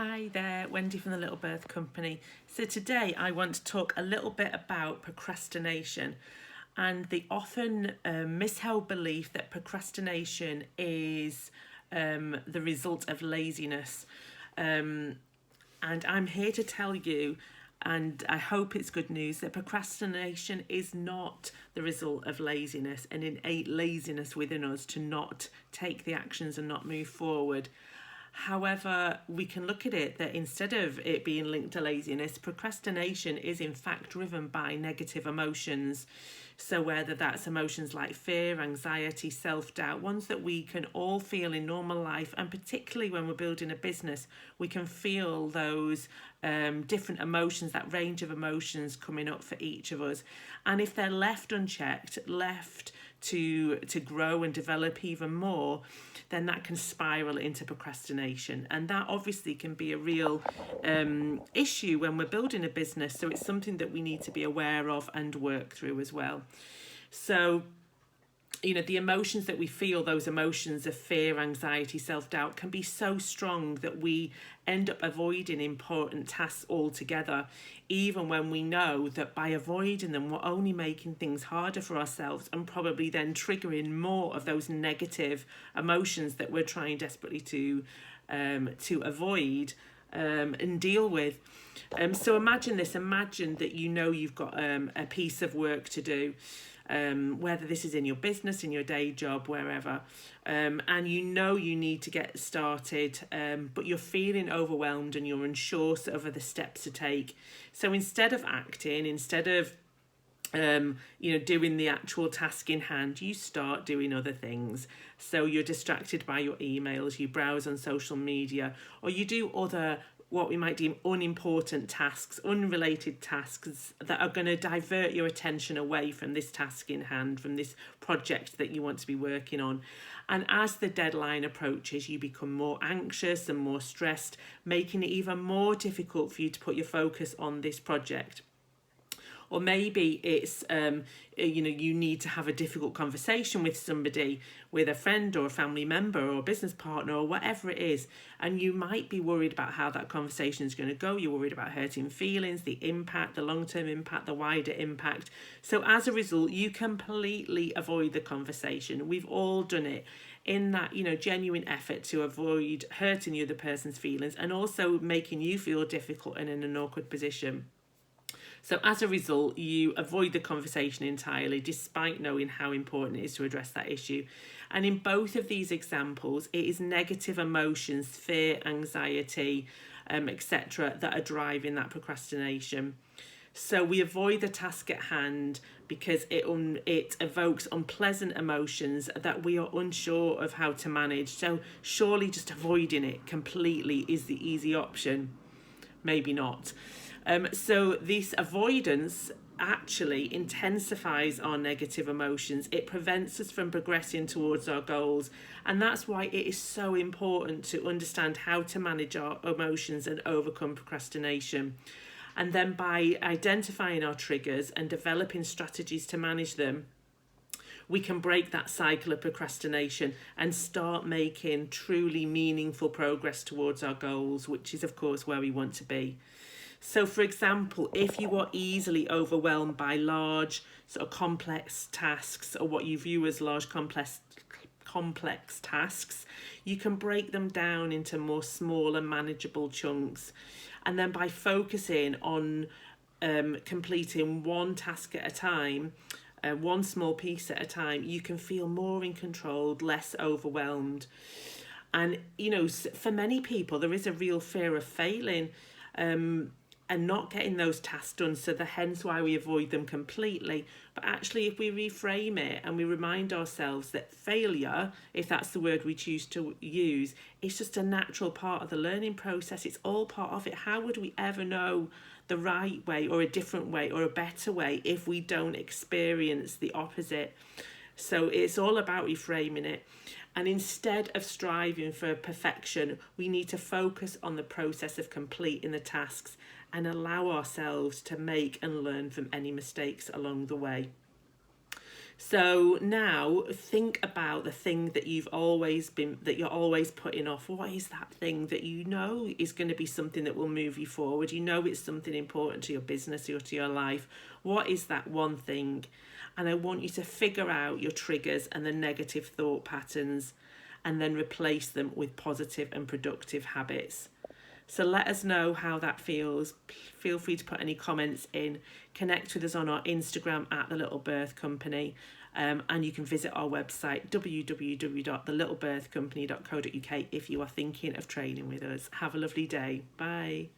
Hi there, Wendy from the Little Birth Company. So today I want to talk a little bit about procrastination and the often misheld belief that procrastination is the result of laziness. And I'm here to tell you, and I hope it's good news, that procrastination is not the result of laziness, an innate laziness within us to not take the actions and not move forward. However, we can look at it that instead of it being linked to laziness, procrastination is in fact driven by negative emotions. So whether that's emotions like fear, anxiety, self-doubt, ones that we can all feel in normal life, and particularly when we're building a business, we can feel those different emotions, that range of emotions coming up for each of us. And if they're left unchecked, left to grow and develop even more, then that can spiral into procrastination. And that obviously can be a real issue when we're building a business. So it's something that we need to be aware of and work through as well. So, the emotions that we feel, those emotions of fear, anxiety, self-doubt, can be so strong that we end up avoiding important tasks altogether, even when we know that by avoiding them, we're only making things harder for ourselves and probably then triggering more of those negative emotions that we're trying desperately to avoid and deal with. So imagine this, imagine that you've got a piece of work to do. Whether this is in your business, in your day job, wherever, and you need to get started, but you're feeling overwhelmed and you're unsure of the steps to take. So instead of acting, instead of doing the actual task in hand, you start doing other things. So you're distracted by your emails, you browse on social media, or you do other what we might deem unimportant tasks, unrelated tasks that are going to divert your attention away from this task in hand, from this project that you want to be working on. And as the deadline approaches, you become more anxious and more stressed, making it even more difficult for you to put your focus on this project. Or maybe it's, you need to have a difficult conversation with somebody, with a friend or a family member or a business partner or whatever it is. And you might be worried about how that conversation is going to go. You're worried about hurting feelings, the impact, the long-term impact, the wider impact. So as a result, you completely avoid the conversation. We've all done it in that, genuine effort to avoid hurting the other person's feelings and also making you feel difficult and in an awkward position. So as a result, you avoid the conversation entirely, despite knowing how important it is to address that issue. And in both of these examples, it is negative emotions, fear, anxiety, etc., that are driving that procrastination. So we avoid the task at hand because it evokes unpleasant emotions that we are unsure of how to manage. So surely just avoiding it completely is the easy option. Maybe not. So this avoidance actually intensifies our negative emotions. It prevents us from progressing towards our goals. And that's why it is so important to understand how to manage our emotions and overcome procrastination. And then by identifying our triggers and developing strategies to manage them, we can break that cycle of procrastination and start making truly meaningful progress towards our goals, which is, of course, where we want to be. So, for example, if you are easily overwhelmed by large, sort of complex tasks, or what you view as large, complex tasks, you can break them down into more smaller, manageable chunks. And then by focusing on completing one task at a time, one small piece at a time, you can feel more in control, less overwhelmed. And, for many people, there is a real fear of failing and not getting those tasks done. So hence why we avoid them completely. But actually, if we reframe it and we remind ourselves that failure, if that's the word we choose to use, it's just a natural part of the learning process. It's all part of it. How would we ever know the right way or a different way or a better way if we don't experience the opposite? So it's all about reframing it. And instead of striving for perfection, we need to focus on the process of completing the tasks and allow ourselves to make and learn from any mistakes along the way. So now think about the thing that you're always putting off. What is that thing that you know is going to be something that will move you forward? You know it's something important to your business or to your life. What is that one thing? And I want you to figure out your triggers and the negative thought patterns, and then replace them with positive and productive habits. So let us know how that feels. Feel free to put any comments in. Connect with us on our Instagram at The Little Birth Company. And you can visit our website, www.thelittlebirthcompany.co.uk, if you are thinking of training with us. Have a lovely day. Bye.